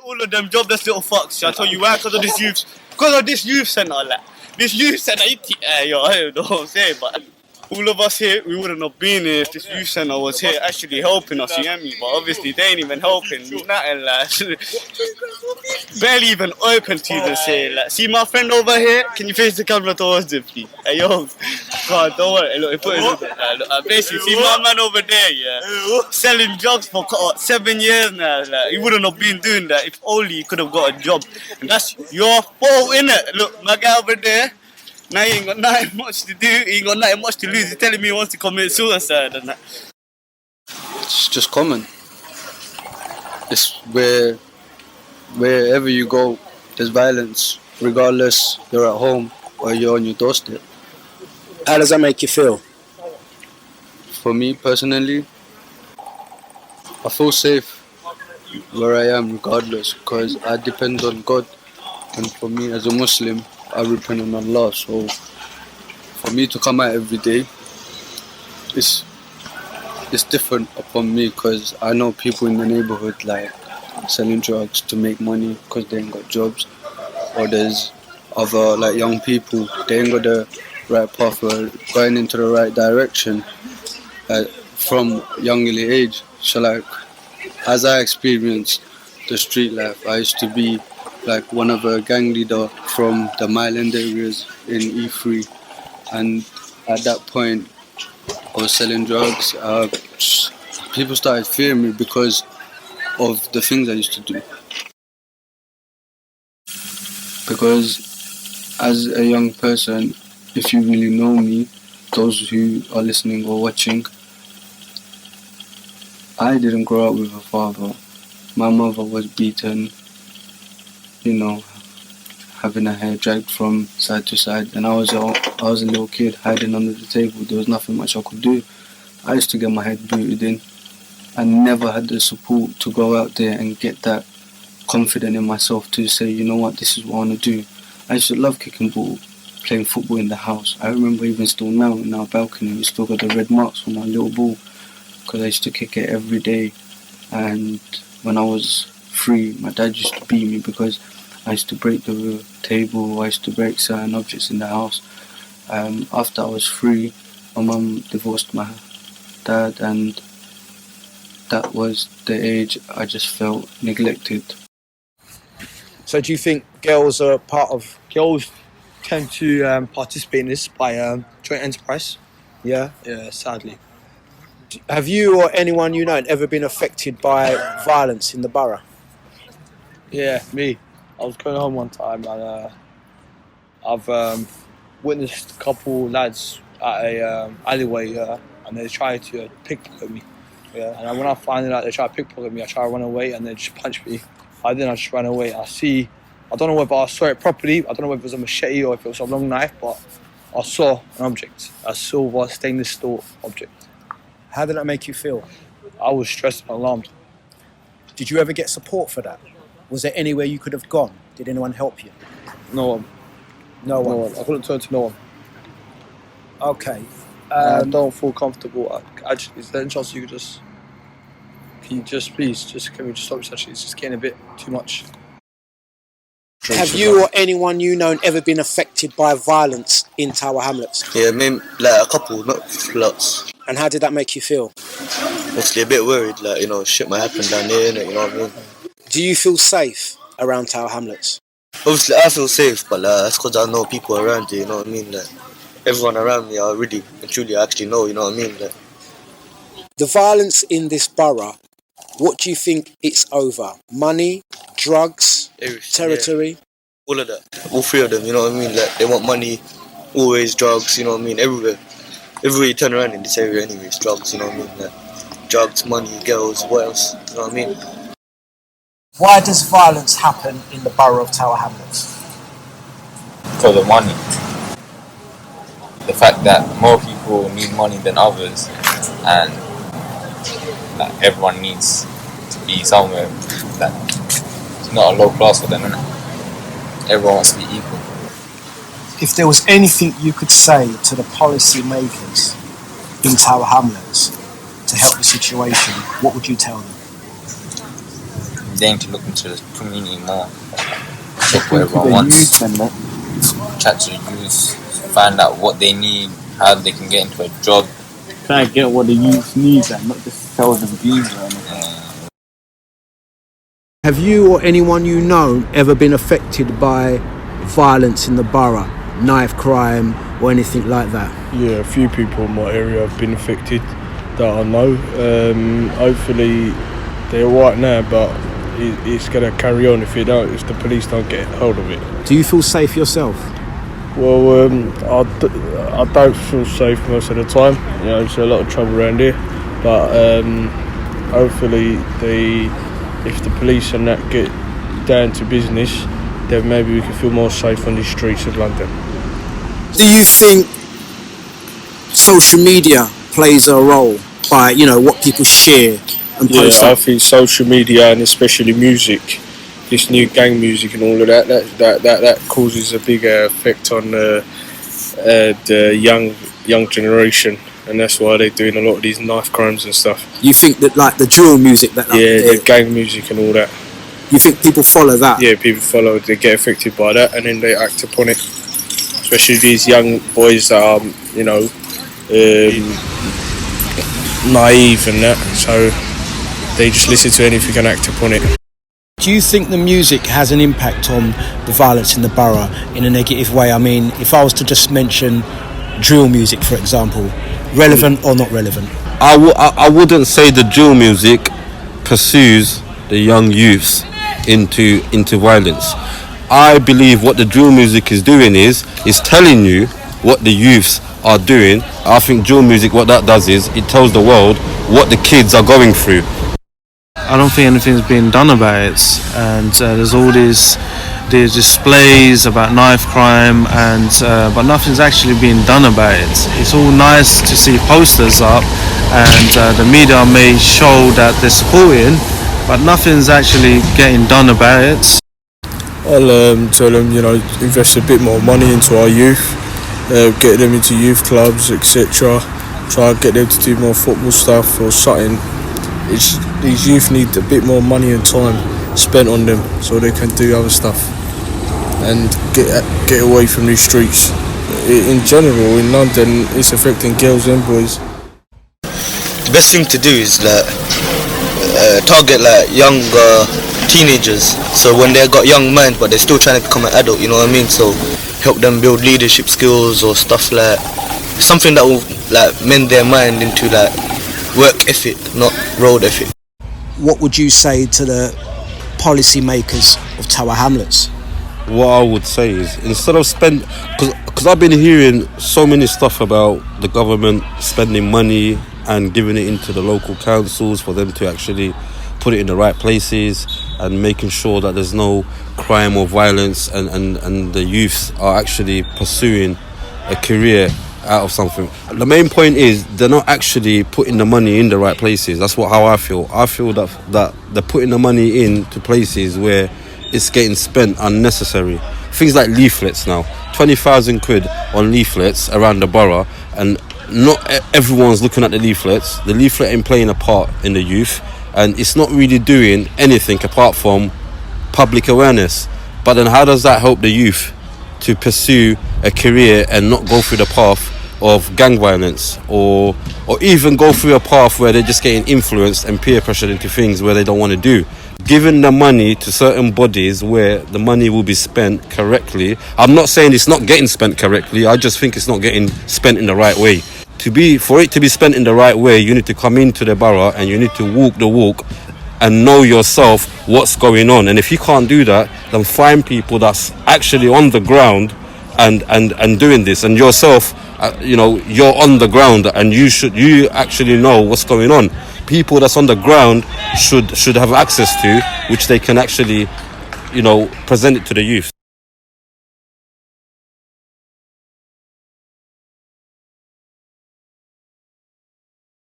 All of them jobless little fucks. I tell you why? Because of this youth centre, like this youth centre. Yo, I don't know what I'm saying, but all of us here, we wouldn't have been here if this youth centre was here actually helping us. You get me? But obviously they ain't even helping. Nothing like barely even open to even say like. See my friend over here? Can you face the camera towards him, please? Hey yo, God, don't worry. Look, put it look, basically, see my man over there, yeah, selling drugs for 7 years now. Like, he wouldn't have been doing that if only he could have got a job. And that's your fault, innit? Look, my guy over there. Now he ain't got nothing much to do, he ain't got nothing much to lose. He's telling me he wants to commit suicide and that. It's just common. It's wherever you go, there's violence, regardless you're at home or you're on your doorstep. How does that make you feel? For me personally, I feel safe where I am regardless because I depend on God, and for me as a Muslim, I depend on Allah. So for me to come out every day, it's different upon me because I know people in the neighborhood like selling drugs to make money because they ain't got jobs, or there's other like young people, they ain't got the right path or going into the right direction from young early age. So like as I experienced the street life, I used to be like one of a gang leader from the Mile End areas in E3, and at that point I was selling drugs. People started fearing me because of the things I used to do. Because as a young person, if you really know me, those who are listening or watching, I didn't grow up with a father. My mother was beaten, having her hair dragged from side to side, and I was a little kid hiding under the table. There was nothing much I could do. I used to get my head booted in. I never had the support to go out there and get that confident in myself to say, you know what, this is what I want to do. I used to love kicking ball, playing football in the house. I remember even still now in our balcony, we still got the red marks from my little ball because I used to kick it every day. And when I was 3, my dad used to beat me because I used to break the table, I used to break certain objects in the house. After I was 3, my mum divorced my dad, and that was the age I just felt neglected. So do you think girls tend to participate in this by joint enterprise? Yeah, sadly. Have you or anyone you know ever been affected by violence in the borough? Yeah, me. I was going home one time and I've witnessed a couple lads at a alleyway and they tried to pickpocket me. Yeah. And when I found out they tried to pickpocket me, I tried to run away and they just punched me. I just ran away. I don't know whether I saw it properly. I don't know whether it was a machete or if it was a long knife, but I saw an object, a silver stainless steel object. How did that make you feel? I was stressed and alarmed. Did you ever get support for that? Was there anywhere you could have gone? Did anyone help you? No one. No one. I couldn't turn to no one. Okay. I don't feel comfortable. Is there any chance can we just stop this actually? It's just getting a bit too much. Have you or anyone you know ever been affected by violence in Tower Hamlets? Yeah, maybe like a couple, not lots. And how did that make you feel? Obviously a bit worried, like, shit might happen down there, innit, you know what I mean? Do you feel safe around Tower Hamlets? Obviously I feel safe, but that's because I know people around here, you know what I mean? Like, everyone around me I really and truly actually know, you know what I mean? Like, the violence in this borough, what do you think it's over? Money, drugs, territory? Yeah. All of that. All 3 of them, you know what I mean? Like, they want money, always drugs, you know what I mean? Everywhere. Everywhere you turn around in this area anyways, drugs, you know what I mean? Like, drugs, money, girls, what else? You know what I mean? Why does violence happen in the borough of Tower Hamlets? Because of money. The fact that more people need money than others, and that everyone needs to be somewhere that it's not a low class for them, innit? Everyone wants to be equal. If there was anything you could say to the policymakers in Tower Hamlets to help the situation, what would you tell them? they need to look into the community more. Check what everyone wants. Chat to the youth. Find out what they need, how they can get into a job. Try to get what the youth needs and not just tell them views or anything. Have you or anyone you know ever been affected by violence in the borough, knife crime or anything like that? Yeah, a few people in my area have been affected that I know. Hopefully they're right now, but it's going to carry on if the police don't get hold of it. Do you feel safe yourself? Well, I don't feel safe most of the time. You know, there's a lot of trouble around here, but hopefully if the police and that get down to business, then maybe we can feel more safe on the streets of London. Do you think social media plays a role by, you know, what people share and post? Yeah, I think social media and especially music, this new gang music and all of that causes a big effect on the young generation, and that's why they're doing a lot of these knife crimes and stuff. You think that, like, the drill music the gang music and all that. You think people follow that? Yeah, people follow, they get affected by that and then they act upon it. Especially these young boys that are, you know, naive and that, so they just listen to anything and act upon it. Do you think the music has an impact on the violence in the borough in a negative way? I mean, if I was to just mention drill music, for example, relevant or not relevant? I wouldn't say the drill music pursues the young youths into violence. I believe what the drill music is doing is telling you what the youths are doing. I think drill music, what that does is it tells the world what the kids are going through. I don't think anything's been done about it, and there's all these displays about knife crime, and but nothing's actually being done about it. It's all nice to see posters up, and the media may show that they're supporting, but nothing's actually getting done about it. I'll tell them, you know, invest a bit more money into our youth, get them into youth clubs, etc. Try and get them to do more football stuff or something. These youth need a bit more money and time spent on them so they can do other stuff and get away from these streets. In general, in London, it's affecting girls and boys. The best thing to do is target younger teenagers. So when they got young minds but they're still trying to become an adult, you know what I mean? So help them build leadership skills or stuff something that will mend their mind into work ethic, not road ethic. What would you say to the policymakers of Tower Hamlets? What I would say is, instead of because I've been hearing so many stuff about the government spending money and giving it into the local councils for them to actually put it in the right places and making sure that there's no crime or violence and the youths are actually pursuing a career out of something. The main point is they're not actually putting the money in the right places. That's how I feel. I feel that they're putting the money into places where it's getting spent unnecessary. Things like leaflets now, 20,000 quid on leaflets around the borough, and not everyone's looking at the leaflets. The leaflet ain't playing a part in the youth, and it's not really doing anything apart from public awareness. But then how does that help the youth to pursue a career and not go through the path of gang violence or even go through a path where they're just getting influenced and peer pressured into things where they don't want to do? Giving the money to certain bodies where the money will be spent correctly. I'm not saying it's not getting spent correctly, I just think it's not getting spent in the right way. For it to be spent in the right way, you need to come into the borough and you need to walk the walk and know yourself what's going on. And if you can't do that, then find people that's actually on the ground and doing this. And yourself, you're on the ground and you actually know what's going on. People that's on the ground should have access to, which they can actually, present it to the youth.